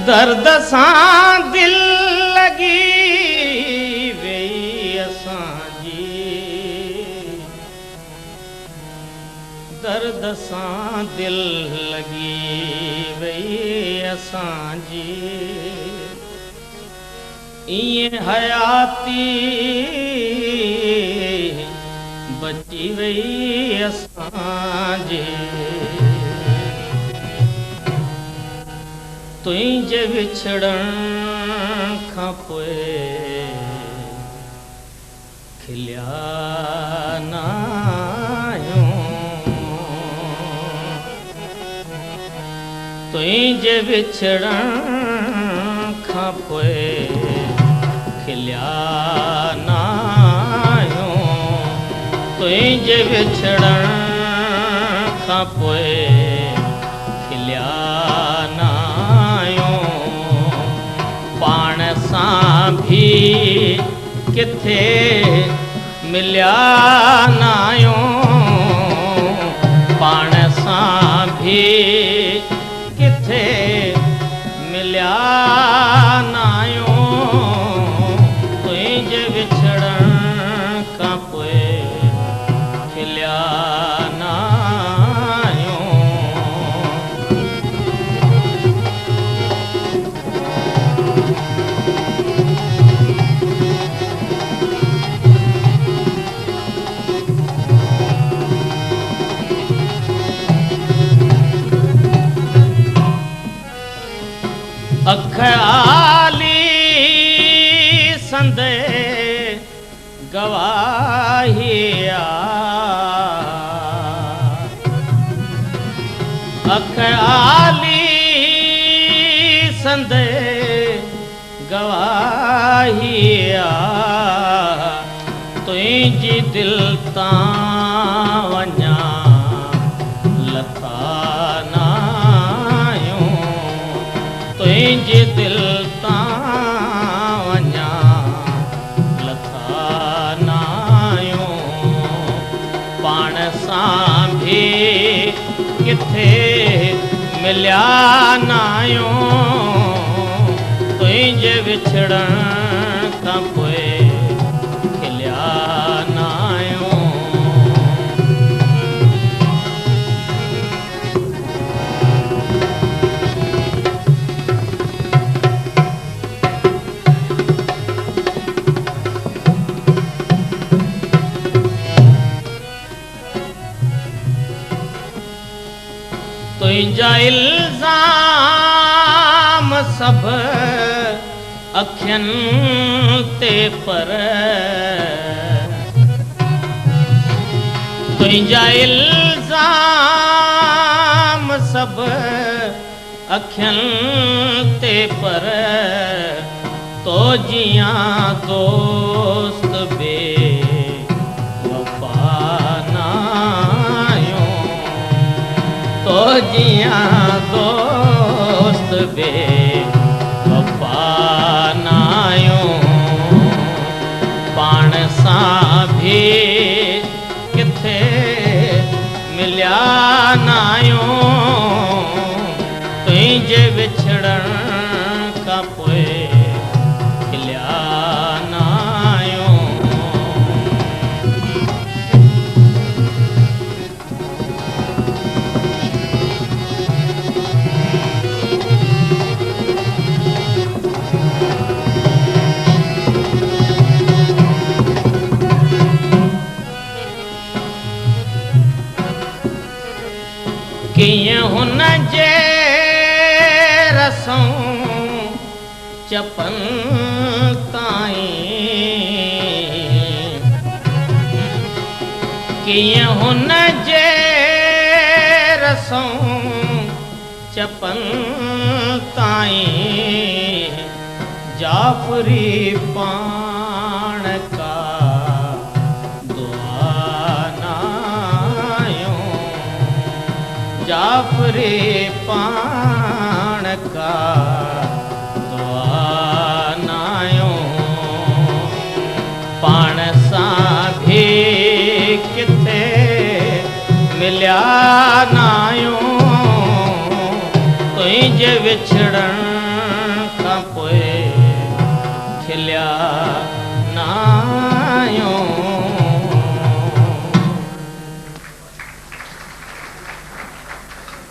दर्द सां दिल लगी वई असांजी, दर्द सां दिल लगी वई असांजी, इएं हयाती बची वई असांजी। तुंहिंजे विछड़ण खां पोइ खिलिया न आहियूं, तुंहिंजे विछड़ण खां पोइ खिलिया न आहियूं, तुंहिंजे विछड़ण खां पोइ खिलिया न पाण सां भी किथे मिलिया न आहियूं, पाण सां भी किथे मिलिया न आहियूं, तुंहिंजे विछड़ण खां पोइ खिलिया न आहियूं। अख आली संदे गवाहिया, अख आली संदे गवाहिया, तुंहिंजी दिल तां वञा लथा न आहियूं, तुंहिंजी दिल तां वञा लथा न आहियूं, पाण सां भी किथे मिलिया न आहियूं, तुंहिंजे विछड़ण खां पोइ खिलिया न आहियूं। तुंहिंजा इल्ज़ाम सभु अखियुनि ते पर, तुंहिंजा इल्ज़ाम सभु अखियुनि ते पर, तो जियां दोस्त बे वफ़ा न आहियूं, तो जियां दोस्त बे वफ़ा न आहियूं, पाण सां भी किथे मिलिया न आहियूं, तुंहिंजे विछड़ण खां पोइ खिलिया न आहियूं। कीअं हुन जे रसूं चपनि ताईं, कीअं हुन जे रसूं चपनि ताईं, जाफ़री पाण का दुआ न आहियूं, जाफ़री पाण का दुआ न आहियूं, पाण सां भी किथे मिलिया न आहियूं, तुंहिंजे विछड़ण ਨਾਇਓ